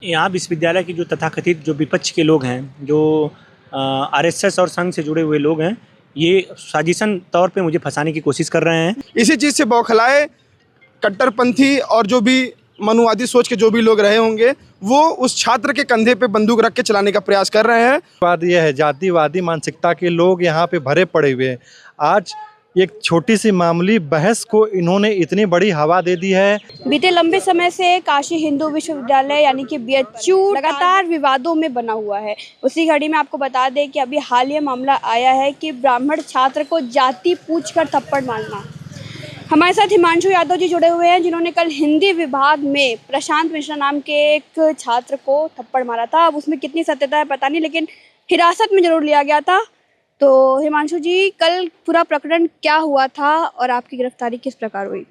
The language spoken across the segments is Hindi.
यहाँ विश्वविद्यालय की जो तथाकथित जो विपक्ष के लोग हैं, जो आरएसएस और संघ से जुड़े हुए लोग हैं, ये साजिशन तौर पे मुझे फंसाने की कोशिश कर रहे हैं। इसी चीज़ से बौखलाए कट्टरपंथी और जो भी मनुवादी सोच के जो भी लोग रहे होंगे, वो उस छात्र के कंधे पे बंदूक रख के चलाने का प्रयास कर रहे हैं। बात यह है, जातिवादी मानसिकता के लोग यहाँ पे भरे पड़े हुए हैं। आज एक छोटी सी मामूली बहस को इन्होंने इतनी बड़ी हवा दे दी है। बीते लंबे समय से काशी हिंदू विश्वविद्यालय यानी कि बीएचयू लगातार विवादों में बना हुआ है। उसी घड़ी में आपको बता दें कि अभी हालिया मामला आया है कि ब्राह्मण छात्र को जाति पूछकर थप्पड़ मारना। हमारे साथ हिमांशु यादव जी जुड़े हुए हैं, जिन्होंने कल हिंदी विभाग में प्रशांत मिश्रा नाम के एक छात्र को थप्पड़ मारा था। अब उसमें कितनी सत्यता है पता नहीं, लेकिन हिरासत में जरूर लिया गया था। तो हिमांशु जी, कल पूरा प्रकरण क्या हुआ था और आपकी गिरफ्तारी किस प्रकार हुई?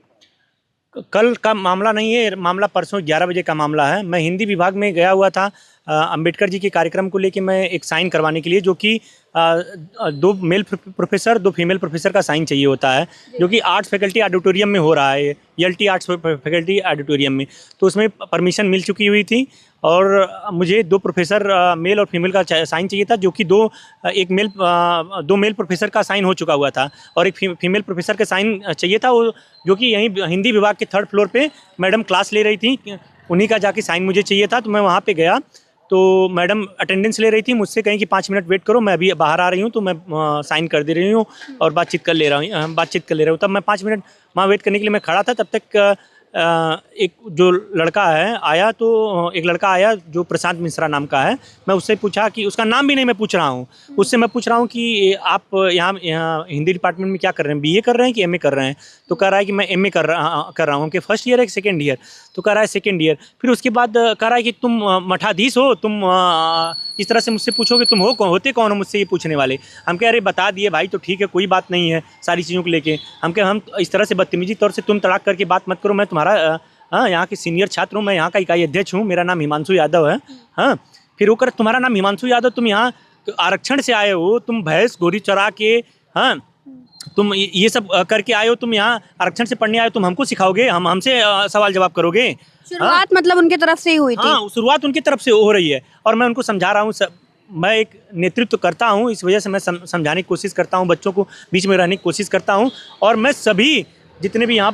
कल का मामला नहीं है, मामला परसों 11 बजे का मामला है। मैं हिंदी विभाग में गया हुआ था अंबेडकर जी के कार्यक्रम को लेके, मैं एक साइन करवाने के लिए, जो कि 2 मेल प्रोफेसर 2 फीमेल प्रोफेसर का साइन चाहिए होता है, जो कि आर्ट्स फैकल्टी ऑडिटोरियम में हो रहा है, एलटी आर्ट्स फैकल्टी ऑडिटोरियम में। तो उसमें परमिशन मिल चुकी हुई थी और मुझे 2 प्रोफेसर मेल और फीमेल का साइन चाहिए था, जो कि 2 मेल प्रोफेसर का साइन हो चुका हुआ था और एक फीमेल प्रोफेसर का साइन चाहिए था, वो जो कि यहीं हिंदी विभाग के 3rd फ्लोर पे मैडम क्लास ले रही थी, उन्हीं का जाके साइन मुझे चाहिए था। तो मैं वहाँ पे गया तो मैडम अटेंडेंस ले रही थी, मुझसे कहीं कि 5 मिनट वेट करो, मैं अभी बाहर आ रही हूँ, तो मैं साइन कर दे रही हूँ और बातचीत कर ले रहा हूँ। तब मैं 5 मिनट वहाँ वेट करने के लिए मैं खड़ा था। तब तक एक जो लड़का है आया, तो एक लड़का आया जो प्रशांत मिश्रा नाम का है। मैं उससे पूछा कि उसका नाम भी नहीं मैं पूछ रहा हूँ, उससे मैं पूछ रहा हूँ कि आप यहाँ हिंदी डिपार्टमेंट में क्या कर रहे हैं, बीए कर रहे हैं कि एमए कर रहे हैं? तो कह रहा है कि मैं एमए कर रहा हूँ। कि फर्स्ट ईयर है कि सेकेंड ईयर? तो कह रहा है सेकेंड ईयर। फिर उसके बाद कह रहा है कि तुम मठाधीश हो, तुम इस तरह से मुझसे पूछोगे, तुम होते कौन हो मुझसे ये पूछने वाले? हम कह अरे बता दिए भाई, तो ठीक है, कोई बात नहीं है सारी चीज़ों को लेके। हम इस तरह से बदतमीजी तौर से तुम तड़ाक करके बात मत करो। मैं तुम्हारा यहाँ के सीनियर छात्र हूँ, मैं यहाँ का इकाई अध्यक्ष हूँ, मेरा नाम हिमांशु यादव है। हाँ, फिर वो कर तुम्हारा नाम हिमांशु यादव, तुम यहाँ आरक्षण से आए हो, तुम भैंस गोरी चरा के, हाँ तुम ये सब करके आए हो, तुम यहाँ आरक्षण से पढ़ने आए हो, तुम हमको सिखाओगे, हमसे सवाल जवाब करोगे? शुरुआत मतलब उनके तरफ से ही हुई थी? हाँ, शुरुआत उनकी तरफ से हो रही है और मैं उनको समझा रहा हूँ। मैं एक नेतृत्व करता हूँ, इस वजह से मैं समझाने की कोशिश करता हूँ, बच्चों को बीच में रहने की कोशिश करता हूँ। और मैं सभी जितने भी यहाँ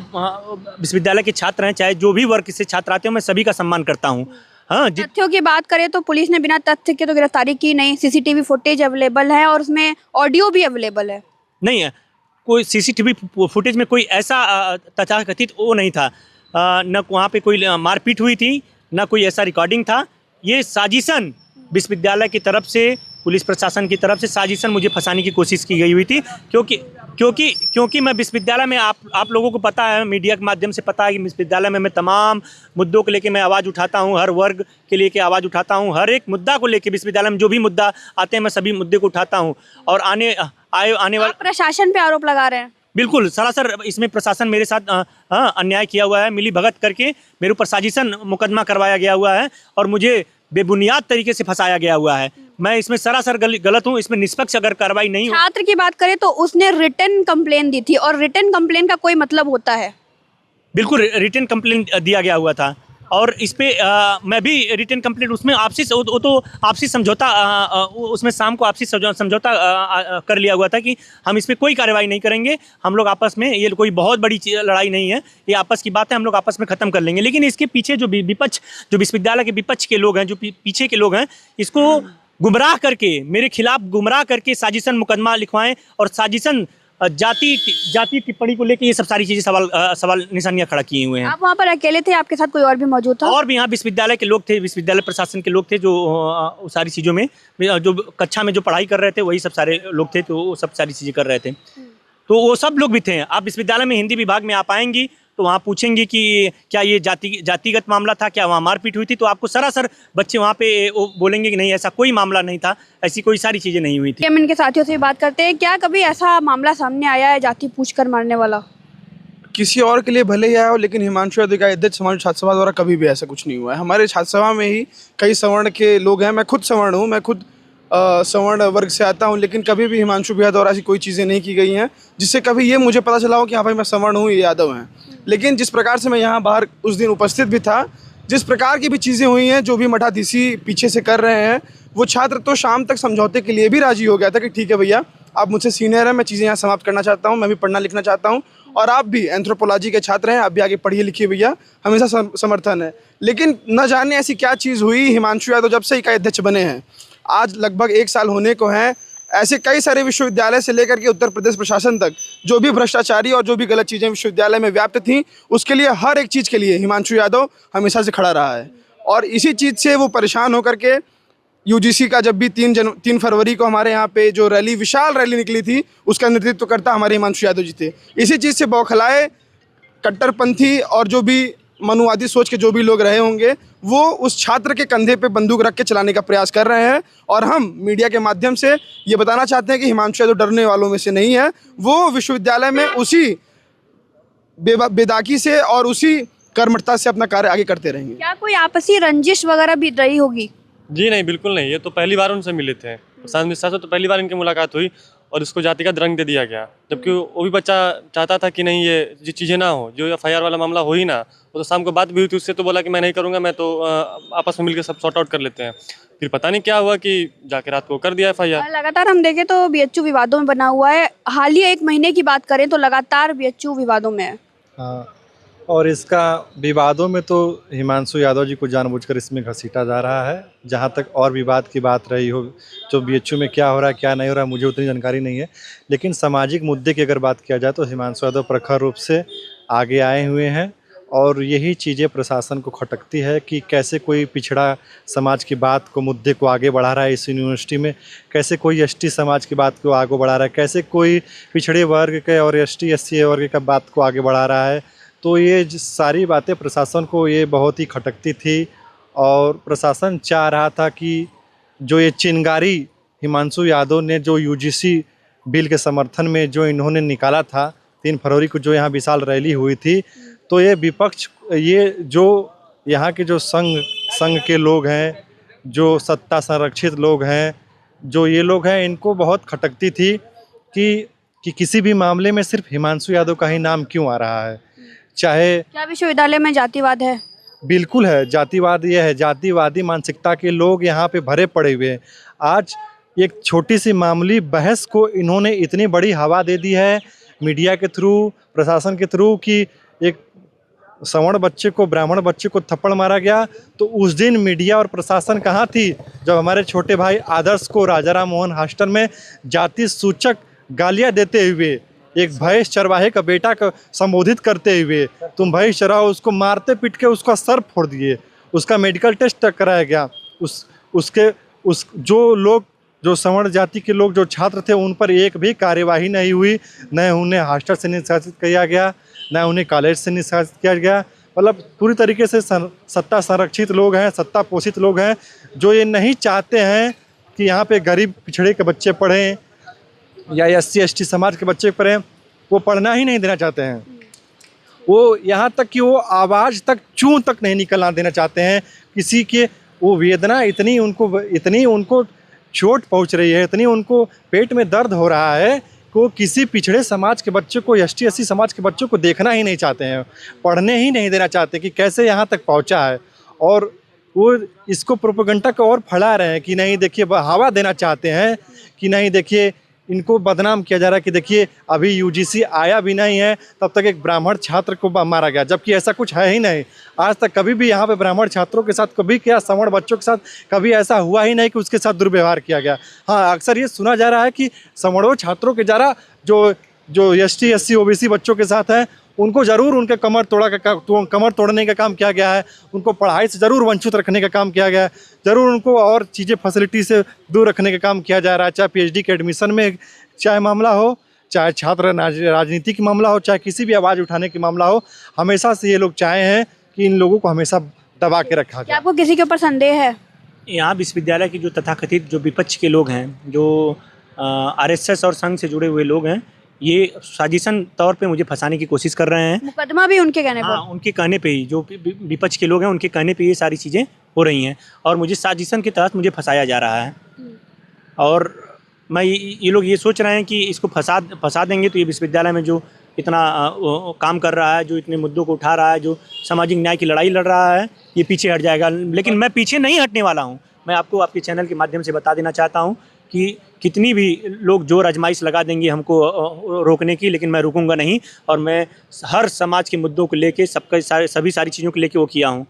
विश्वविद्यालय के छात्र हैं, चाहे जो भी वर्ग से छात्र आते हैं, मैं सभी का सम्मान करता हूँ। हाँ, तथ्यों की बात करें तो पुलिस ने बिना तथ्य के तो गिरफ्तारी की नहीं। सीसीटीवी फुटेज अवेलेबल है और उसमें ऑडियो भी अवेलेबल है। नहीं है, कोई सीसीटीवी फुटेज में कोई ऐसा तथाकथित वो नहीं था, न वहाँ पे कोई मारपीट हुई थी, न कोई ऐसा रिकॉर्डिंग था। ये साजिशन विश्वविद्यालय की तरफ से, पुलिस प्रशासन की तरफ से साजिशन मुझे फंसाने की कोशिश की गई हुई थी। क्योंकि मैं विश्वविद्यालय में, आप लोगों को पता है, मीडिया के माध्यम से पता है कि विश्वविद्यालय में मैं तमाम मुद्दों को लेके मैं आवाज़ उठाता हूँ, हर वर्ग के लेके आवाज़ उठाता हूँ, हर एक मुद्दा को लेके विश्वविद्यालय में जो भी मुद्दा आते हैं मैं सभी मुद्दे को उठाता हूँ। और आने वाले प्रशासन पे आरोप लगा रहे हैं? बिल्कुल सरासर इसमें प्रशासन मेरे साथ अन्याय किया हुआ है, मिली भगत करके मेरे ऊपर साजिशन मुकदमा करवाया गया हुआ है और मुझे बेबुनियाद तरीके से फंसाया गया हुआ है। मैं इसमें सरासर गलत हूँ। इसमें निष्पक्ष अगर कार्रवाई नहीं हो। छात्र की बात करें तो उसने रिटन कंप्लेन दी थी और रिटन कंप्लेन का कोई मतलब होता है? बिल्कुल रिटन कंप्लेन दिया गया हुआ था और इस पे मैं भी रिटन कंप्लेंट, उसमें आपसी तो आपसी समझौता, उसमें शाम को आपसी समझौता कर लिया हुआ था कि हम इस पे कोई कार्रवाई नहीं करेंगे। हम लोग आपस में, ये कोई बहुत बड़ी लड़ाई नहीं है, ये आपस की बात है, हम लोग आपस में ख़त्म कर लेंगे। लेकिन इसके पीछे जो विपक्ष, जो विश्वविद्यालय के विपक्ष के लोग हैं, जो पीछे के लोग हैं, इसको गुमराह करके, मेरे खिलाफ गुमराह करके साजिशन मुकदमा लिखवाएं और साजिशन जाति टिप्पणी को लेके ये सब सारी चीजें सवाल निशानियां खड़ा किए हुए हैं। आप वहाँ पर अकेले थे, आपके साथ कोई और भी मौजूद था? और भी यहाँ विश्वविद्यालय के लोग थे, विश्वविद्यालय प्रशासन के लोग थे, जो सारी चीज़ों में, जो कक्षा में जो पढ़ाई कर रहे थे, वही सब सारे लोग थे, तो वो सब सारी चीज़ें कर रहे थे। तो वो सब लोग भी थे। आप विश्वविद्यालय में हिंदी विभाग में आप आएंगी तो वहाँ पूछेंगे कि क्या ये जातिगत मामला था, क्या वहाँ मारपीट हुई थी, तो आपको सरासर बच्चे वहाँ पे वो बोलेंगे कि नहीं, ऐसा कोई मामला नहीं था, ऐसी कोई सारी चीज़ें नहीं हुई थी। हम इनके साथियों से बात करते हैं, क्या कभी ऐसा मामला सामने आया है जाति पूछकर मारने वाला? किसी और के लिए भले ही आया हो, लेकिन हिमांशु यादव का अध्यक्ष समाज छात्र सभा द्वारा कभी भी ऐसा कुछ नहीं हुआ है। हमारे छात्र सभा में ही कई सवर्ण के लोग हैं, मैं खुद सवर्ण हूँ, मैं खुद सवर्ण वर्ग से आता हूँ, लेकिन कभी भी हिमांशु भैया द्वारा ऐसी कोई चीज़ें नहीं की गई हैं जिससे कभी ये मुझे पता चला हो कि हाँ भाई मैं सवर्ण हूँ, ये यादव हैं। लेकिन जिस प्रकार से मैं यहाँ बाहर उस दिन उपस्थित भी था, जिस प्रकार की भी चीज़ें हुई हैं, जो भी मठाधीशी पीछे से कर रहे हैं, वो छात्र तो शाम तक समझौते के लिए भी राजी हो गया था कि ठीक है भैया, आप मुझसे सीनियर हैं, मैं चीज़ें यहाँ समाप्त करना चाहता हूँ, मैं भी पढ़ना लिखना चाहता हूँ, और आप भी एंथ्रोपोलॉजी के छात्र हैं, आप भी आगे पढ़िए लिखिए भैया, हमेशा समर्थन है। लेकिन न जाने ऐसी क्या चीज़ हुई, हिमांशु यादव जब से इकाई अध्यक्ष बने हैं, आज लगभग 1 साल होने को है, ऐसे कई सारे विश्वविद्यालय से लेकर के उत्तर प्रदेश प्रशासन तक जो भी भ्रष्टाचारी और जो भी गलत चीज़ें विश्वविद्यालय में व्याप्त थीं, उसके लिए हर एक चीज़ के लिए हिमांशु यादव हमेशा से खड़ा रहा है। और इसी चीज़ से वो परेशान होकर के यूजीसी का जब भी 3 फरवरी को हमारे यहाँ पे जो रैली, विशाल रैली निकली थी, उसका नेतृत्व करता हमारे हिमांशु यादव जी थे। इसी चीज़ से बौखलाए कट्टरपंथी और जो भी मनुवादी सोच के जो भी लोग रहे होंगे, वो उस छात्र के कंधे पे बंदूक रख के चलाने का प्रयास कर रहे हैं। और हम मीडिया के माध्यम से ये बताना चाहते हैं कि हिमांशु यादव डरने वालों में से नहीं है। वो विश्वविद्यालय में उसी बेदागी से और उसी कर्मठता से अपना कार्य आगे करते रहेंगे। क्या कोई आपसी रंजिश वगैरह भी रही होगी? जी नहीं, बिल्कुल नहीं। ये तो पहली बार उनसे मिले थे। प्रशांत मिश्रा से तो पहली बार इनकी मुलाकात हुई और इसको जातिगत रंग दे दिया गया, जबकि वो भी बच्चा चाहता था कि नहीं ये चीज़ें ना हो, जो FIR वाला मामला हो ही ना। वो तो शाम को बात भी हुई थी उससे, तो बोला कि मैं नहीं करूँगा, मैं तो आपस में मिलकर सब सॉर्ट आउट कर लेते हैं। फिर पता नहीं क्या हुआ कि जाके रात को कर दिया FIR। लगातार हम देखें तो BHU विवादों में बना हुआ है। हालिया 1 महीने की बात करें तो लगातार BHU विवादों में है। हाँ, और इसका विवादों में तो हिमांशु यादव जी को जानबूझकर इसमें घसीटा जा रहा है। जहाँ तक और विवाद की बात रही हो, जो BHU में क्या हो रहा है क्या नहीं हो रहा है, मुझे उतनी जानकारी नहीं है। लेकिन सामाजिक मुद्दे की अगर बात किया जाए तो हिमांशु यादव प्रखर रूप से आगे आए हुए हैं, और यही चीज़ें प्रशासन को खटकती है कि कैसे कोई पिछड़ा समाज की बात को, मुद्दे को आगे बढ़ा रहा है इस यूनिवर्सिटी में, कैसे कोई ST समाज की बात को आगे बढ़ा रहा है, कैसे कोई पिछड़े वर्ग के और ST SC वर्ग का बात को आगे बढ़ा रहा है। तो ये सारी बातें प्रशासन को ये बहुत ही खटकती थी, और प्रशासन चाह रहा था कि जो ये चिंगारी हिमांशु यादव ने जो UGC बिल के समर्थन में जो इन्होंने निकाला था 3 फरवरी को, जो यहाँ विशाल रैली हुई थी, तो ये विपक्ष, ये जो यहाँ के जो संघ के लोग हैं, जो सत्ता संरक्षित लोग हैं, जो ये लोग हैं, इनको बहुत खटकती थी कि किसी भी मामले में सिर्फ हिमांशु यादव का ही नाम क्यों आ रहा है। चाहे क्या विश्वविद्यालय में जातिवाद है? बिल्कुल है, जातिवाद ये है, जातिवादी मानसिकता के लोग यहाँ पे भरे पड़े हुए हैं। आज एक छोटी सी मामूली बहस को इन्होंने इतनी बड़ी हवा दे दी है मीडिया के थ्रू, प्रशासन के थ्रू, कि एक सवर्ण बच्चे को, ब्राह्मण बच्चे को थप्पड़ मारा गया। तो उस दिन मीडिया और प्रशासन कहाँ थी जब हमारे छोटे भाई आदर्श को राजाराम मोहन हॉस्टल में जाति सूचक गालियाँ देते हुए, एक भैंस चरवाहे का बेटा को संबोधित करते हुए, तुम भैंस चराओ, उसको मारते पीट के उसका सर फोड़ दिए, उसका मेडिकल टेस्ट कराया गया। जो सवर्ण जाति के लोग, जो छात्र थे, उन पर एक भी कार्यवाही नहीं हुई, न उन्हें हॉस्टल से निष्कासित किया गया, न उन्हें कॉलेज से निष्कासित किया गया। मतलब पूरी तरीके से सत्ता संरक्षित लोग हैं, सत्ता पोषित लोग हैं, जो ये नहीं चाहते हैं कि यहाँ पे गरीब पिछड़े के बच्चे पढ़ें या SC ST समाज के बच्चे पढ़ें। वो पढ़ना ही नहीं देना चाहते हैं। वो यहाँ तक कि वो आवाज़ तक, चूं तक नहीं निकलना देना चाहते हैं किसी के। वो वेदना इतनी उनको चोट पहुँच रही है, इतनी उनको पेट में दर्द हो रहा है कि वो किसी पिछड़े समाज के बच्चे को, ST SC समाज के बच्चों को देखना ही नहीं चाहते हैं, पढ़ने ही नहीं देना चाहते कि कैसे यहाँ तक पहुँचा है। और वो इसको प्रोपेगेंडा को और फैला रहे हैं कि नहीं देखिए, हवा देना चाहते हैं कि नहीं देखिए, इनको बदनाम किया जा रहा है कि देखिए अभी UGC आया भी नहीं है, तब तक एक ब्राह्मण छात्र को मारा गया, जबकि ऐसा कुछ है ही नहीं। आज तक कभी भी यहाँ पे ब्राह्मण छात्रों के साथ, कभी क्या सवर्ण बच्चों के साथ कभी ऐसा हुआ ही नहीं कि उसके साथ दुर्व्यवहार किया गया। हाँ, अक्सर ये सुना जा रहा है कि सवर्णों छात्रों के ज़रा जो ST SC OBC बच्चों के साथ हैं, उनको ज़रूर उनके कमर तोड़ने का काम किया गया है, उनको पढ़ाई से ज़रूर वंचित रखने का काम किया गया है, ज़रूर उनको और चीज़ें फैसिलिटी से दूर रखने का काम किया जा रहा है। चाहे PhD के एडमिशन में चाहे मामला हो, चाहे छात्र राजनीति की मामला हो, चाहे किसी भी आवाज़ उठाने की मामला हो, हमेशा से ये लोग चाहे हैं कि इन लोगों को हमेशा दबा के रखा जाए। क्या आपको किसी के ऊपर संदेह है? यहाँ विश्वविद्यालय के जो तथाकथित जो विपक्ष के लोग हैं, जो RSS और संघ से जुड़े हुए लोग हैं, ये साजिशन तौर पे मुझे फंसाने की कोशिश कर रहे हैं। मुकदमा भी उनके कहने पर? हाँ, उनके कहने पे ही, जो विपक्ष के लोग हैं उनके कहने पे ये सारी चीज़ें हो रही हैं, और मुझे साजिशन के तहत मुझे फंसाया जा रहा है। और ये लोग ये सोच रहे हैं कि इसको फंसा देंगे तो ये विश्वविद्यालय में जो इतना काम कर रहा है, जो इतने मुद्दों को उठा रहा है, जो सामाजिक न्याय की लड़ाई लड़ रहा है, ये पीछे हट जाएगा। लेकिन मैं पीछे नहीं हटने वाला हूँ। मैं आपको आपके चैनल के माध्यम से बता देना चाहता हूँ कि कितनी भी लोग जोर आजमाइश लगा देंगे हमको रोकने की, लेकिन मैं रुकूंगा नहीं। और मैं हर समाज के मुद्दों को लेके सभी सारी चीज़ों को लेके वो किया हूँ।